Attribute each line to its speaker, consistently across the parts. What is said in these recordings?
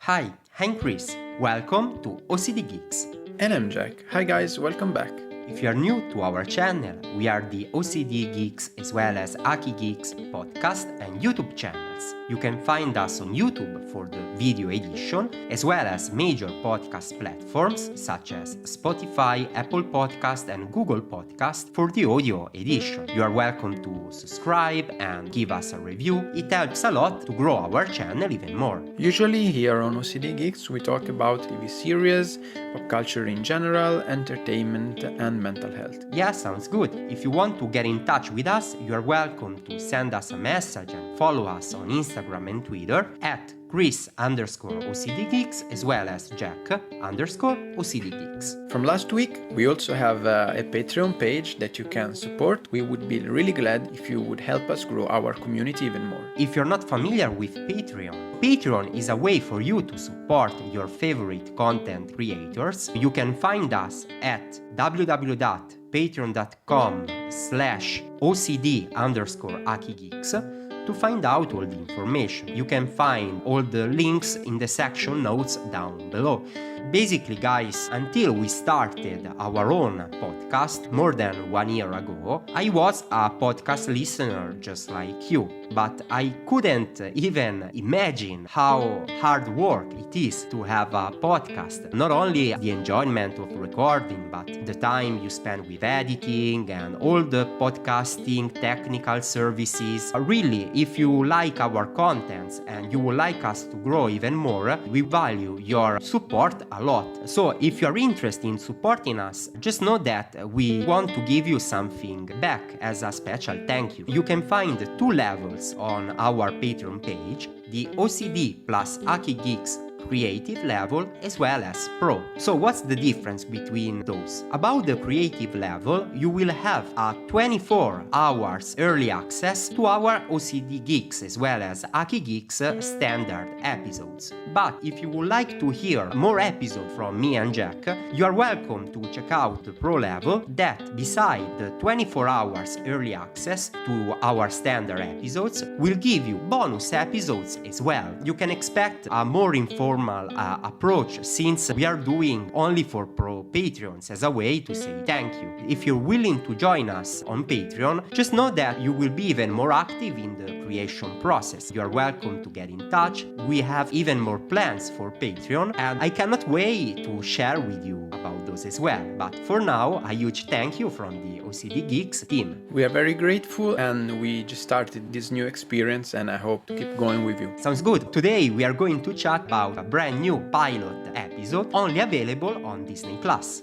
Speaker 1: Hi, I'm Chris. Welcome to Ocd Geeks.
Speaker 2: And I'm Jack. Hi guys, welcome back.
Speaker 1: If you are new to our channel, we are the Ocd Geeks as well as AkiGeeks podcast and YouTube channels. You can find us on YouTube for the video edition, as well as major podcast platforms such as Spotify, Apple Podcast and Google Podcast for the audio edition. You are welcome to subscribe and give us a review. It helps a lot to grow our channel even more.
Speaker 2: Usually here on Ocd Geeks we talk about TV series, pop culture in general, entertainment and mental health.
Speaker 1: Yeah, sounds good. If you want to get in touch with us, you are welcome to send us a message and follow us on Instagram and Twitter at Chris_OCD Geeks as well as Jack_OCD Geeks.
Speaker 2: From last week, we also have a Patreon page that you can support. We would be really glad if you would help us grow our community even more.
Speaker 1: If you're not familiar with Patreon is a way for you to support your favorite content creators. You can find us at www.patreon.com/OCD_AkiGeeks to find out all the information. You can find all the links in the section notes down below. Basically, guys, until we started our own podcast more than 1 year ago, I was a podcast listener just like you, but I couldn't even imagine how hard work it is to have a podcast. Not only the enjoyment of recording, but the time you spend with editing and all the podcasting technical services. Really, if you like our contents and you would like us to grow even more, we value your support a lot. So if you are interested in supporting us, just know that we want to give you something back as a special thank you. You can find 2 levels on our Patreon page, the OCD plus AkiGeeks Creative level as well as Pro. So what's the difference between those? About the creative level, you will have a 24 hours early access to our Ocd Geeks as well as AkiGeeks standard episodes. But if you would like to hear more episodes from me and Jack, you are welcome to check out the Pro level that, beside the 24 hours early access to our standard episodes, will give you bonus episodes as well. You can expect a more informal approach since we are doing only for Pro Patreons as a way to say thank you. If you're willing to join us on Patreon, just know that you will be even more active in the creation process. You are welcome to get in touch. We have even more plans for Patreon and I cannot wait to share with you about those as well. But for now, a huge thank you from the Ocd Geeks team.
Speaker 2: We are very grateful and we just started this new experience and I hope to keep going with you.
Speaker 1: Sounds good. Today we are going to chat about a brand new pilot episode only available on Disney+.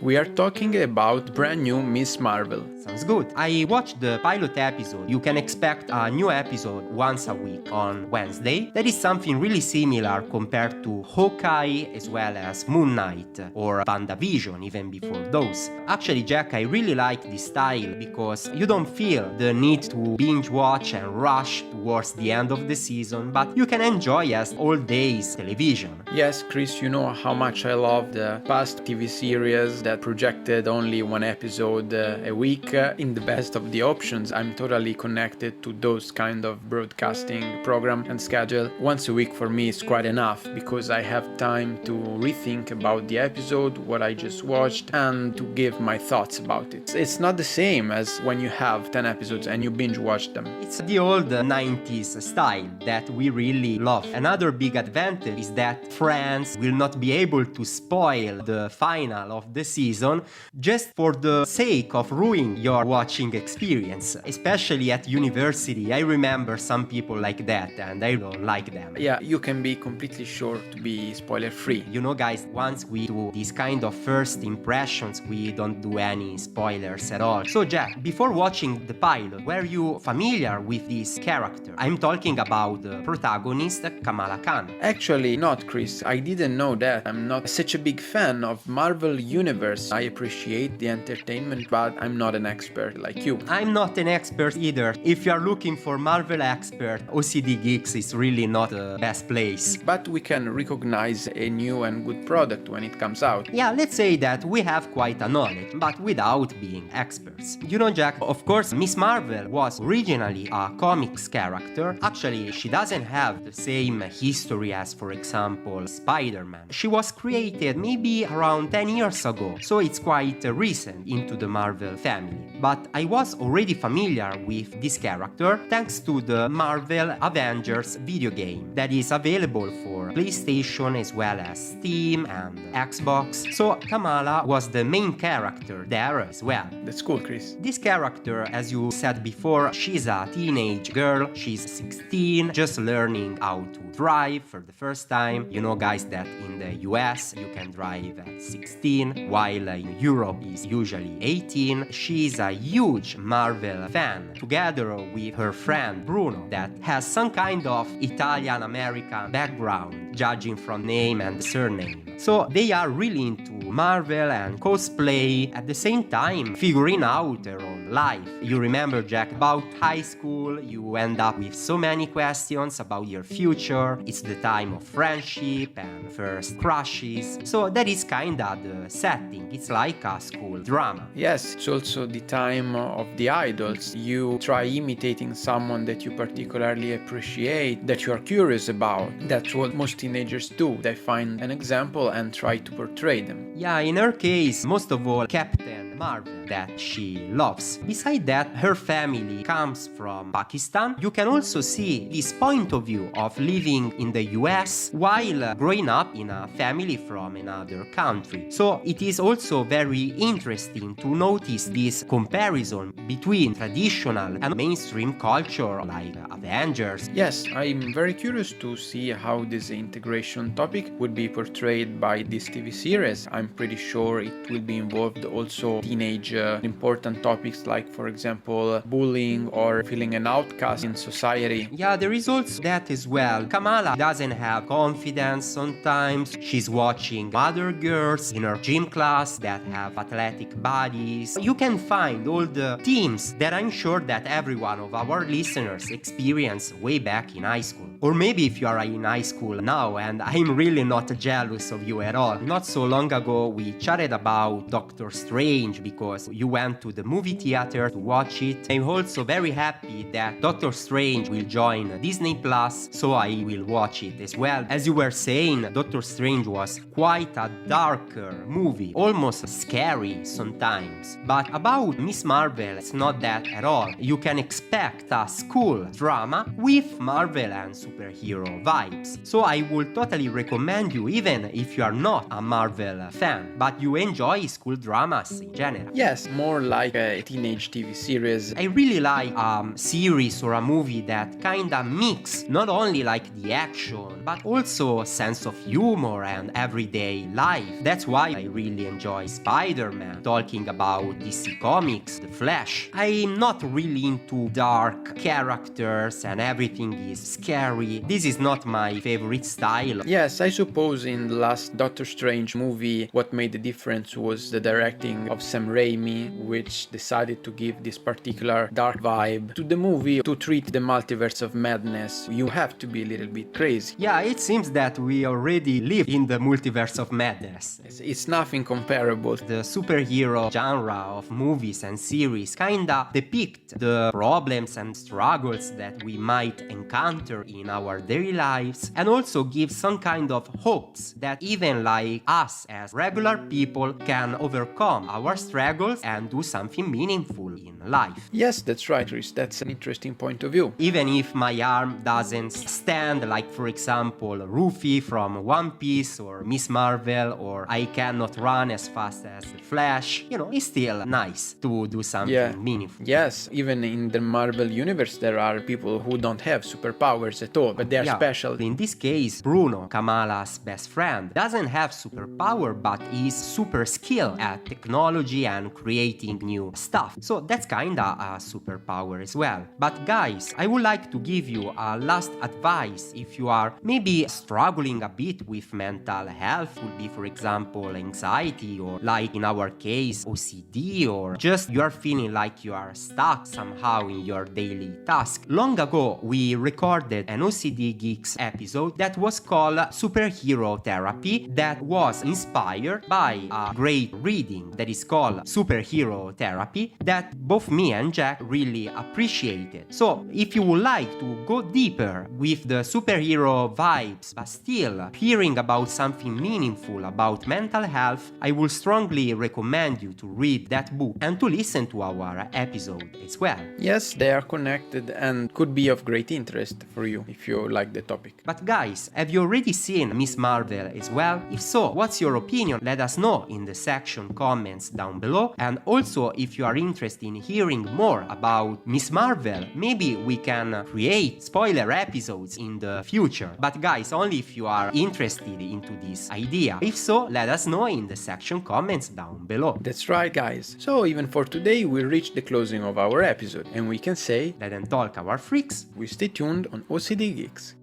Speaker 2: We are talking about brand new Miss Marvel.
Speaker 1: Sounds good. I watched the pilot episode. You can expect a new episode once a week on Wednesday. That is something really similar compared to Hawkeye as well as Moon Knight or WandaVision even before those. Actually, Jack, I really like this style because you don't feel the need to binge watch and rush towards the end of the season, but you can enjoy as all days television.
Speaker 2: Yes, Chris, you know how much I love the past TV series that projected only 1 episode a week. In the best of the options, I'm totally connected to those kind of broadcasting program and schedule. Once a week for me is quite enough because I have time to rethink about the episode, what I just watched, and to give my thoughts about it. It's not the same as when you have 10 episodes and you binge watch them.
Speaker 1: It's the old 90s style that we really love. Another big advantage is that friends will not be able to spoil the final of the season just for the sake of ruining your watching experience. Especially at university, I remember some people like that and I don't like them.
Speaker 2: Yeah, you can be completely sure to be spoiler free.
Speaker 1: You know, guys, once we do these kind of first impressions, we don't do any spoilers at all. So Jack, before watching the pilot, were you familiar with this character? I'm talking about the protagonist, Kamala Khan.
Speaker 2: Actually not, Chris. I didn't know that. I'm not not such a big fan of Marvel Universe. I appreciate the entertainment, but I'm not an expert like you.
Speaker 1: I'm not an expert either. If you are looking for Marvel expert, Ocd Geeks is really not the best place.
Speaker 2: But we can recognize a new and good product when it comes out.
Speaker 1: Yeah, let's say that we have quite a knowledge, but without being experts. You know, Jack, of course, Miss Marvel was originally a comics character. Actually, she doesn't have the same history as, for example, Spider-Man. She was created maybe around 10 years ago, so it's quite recent into the Marvel family. But I was already familiar with this character thanks to the Marvel Avengers video game that is available for PlayStation as well as Steam and Xbox. So Kamala was the main character there as well.
Speaker 2: That's cool, Chris.
Speaker 1: This character, as you said before, she's a teenage girl. She's 16, just learning how to drive for the first time. You know, guys, that in the US you can drive at 16, while in Europe is usually 18. She's a huge Marvel fan, together with her friend Bruno, that has some kind of Italian-American background, judging from name and surname. So they are really into Marvel and cosplay, at the same time figuring out their own life. You remember, Jack, about high school, you end up with so many questions about your future. It's the time of friendship and first crushes. So that is kinda the setting. It's like a school drama.
Speaker 2: Yes, it's also the time of the idols. You try imitating someone that you particularly appreciate, that you are curious about. That's what most teenagers do. They find an example and try to portray them.
Speaker 1: Yeah, in her case, most of all, Captain Marvel, that she loves. Besides that, her family comes from Pakistan. You can also see this point of view of living in the US while growing up in a family from another country. So it is also very interesting to notice this comparison between traditional and mainstream culture like Avengers.
Speaker 2: Yes, I'm very curious to see how this integration topic would be portrayed by this TV series. I'm pretty sure it will be involved also teenage important topics like, for example, bullying or feeling an outcast in society.
Speaker 1: Yeah, there is also that as well. Kamala doesn't have confidence sometimes. She's watching other girls in her gym class that have athletic bodies. You can find all the themes that I'm sure that every one of our listeners experienced way back in high school. Or maybe if you are in high school now, and I'm really not jealous of you at all. Not so long ago we chatted about Doctor Strange because you went to the movie theater to watch it. I'm also very happy that Doctor Strange will join Disney Plus, so I will watch it as well. As you were saying, Doctor Strange was quite a darker movie, almost scary sometimes. But about Miss Marvel, it's not that at all. You can expect a school drama with Marvel and superhero vibes. So I would totally recommend you, even if you are not a Marvel fan, but you enjoy school dramas in general.
Speaker 2: Yes, more like a teenage TV series.
Speaker 1: I really like a series or a movie that kinda mix not only like the action, but also a sense of humor and everyday life. That's why I really enjoy Spider-Man. Talking about DC Comics, The Flash. I'm not really into dark characters and everything is scary. This is not my favorite style.
Speaker 2: Yes, I suppose in the last Doctor Strange movie, what made the difference was the directing of Sam Raimi, which decided to give this particular dark vibe to the movie. To treat the multiverse of madness, you have to be a little bit crazy.
Speaker 1: Yeah, it seems that we already live in the multiverse of madness.
Speaker 2: It's nothing comparable.
Speaker 1: The superhero genre of movies and series kinda depict the problems and struggles that we might encounter in our daily lives, and also give some kind of hopes that even like us as regular people can overcome our struggles and do something meaningful in life.
Speaker 2: Yes, that's right, Chris. That's an interesting point of view.
Speaker 1: Even if my arm doesn't stand, like for example Rufy from One Piece or Miss Marvel, or I cannot run as fast as the Flash, you know, it's still nice to do something meaningful.
Speaker 2: Yes, even in the Marvel universe there are people who don't have superpowers at all, but they are special.
Speaker 1: In this case, Bruno, Kamala's best friend, doesn't have superpower, but is super skilled at technology and creating new stuff. So that's kinda a superpower as well. But guys, I would like to give you a last advice if you are maybe struggling a bit with mental health, would be for example anxiety, or like in our case OCD, or just you are feeling like you are stuck somehow in your daily task. Long ago we recorded an Ocd Geeks episode that was called Superhero Therapy, that was inspired by a great reading that is called Superhero Therapy that both me and Jack really appreciated. So if you would like to go deeper with the superhero vibes but still hearing about something meaningful about mental health, I would strongly recommend you to read that book and to listen to our episode as well.
Speaker 2: Yes, they are connected and could be of great interest for you if you like the topic.
Speaker 1: But guys, have you already seen Miss Marvel as well? If so, what's your opinion? Let us know in the section comments down below. And also, if you are interested in hearing more about Miss Marvel, maybe we can create spoiler episodes in the future. But guys, only if you are interested into this idea. If so, let us know in the section comments down below.
Speaker 2: That's right, guys. So even for today, we reached the closing of our episode, and we can say,
Speaker 1: let them talk, our freaks.
Speaker 2: we stay tuned on Ocd Geeks.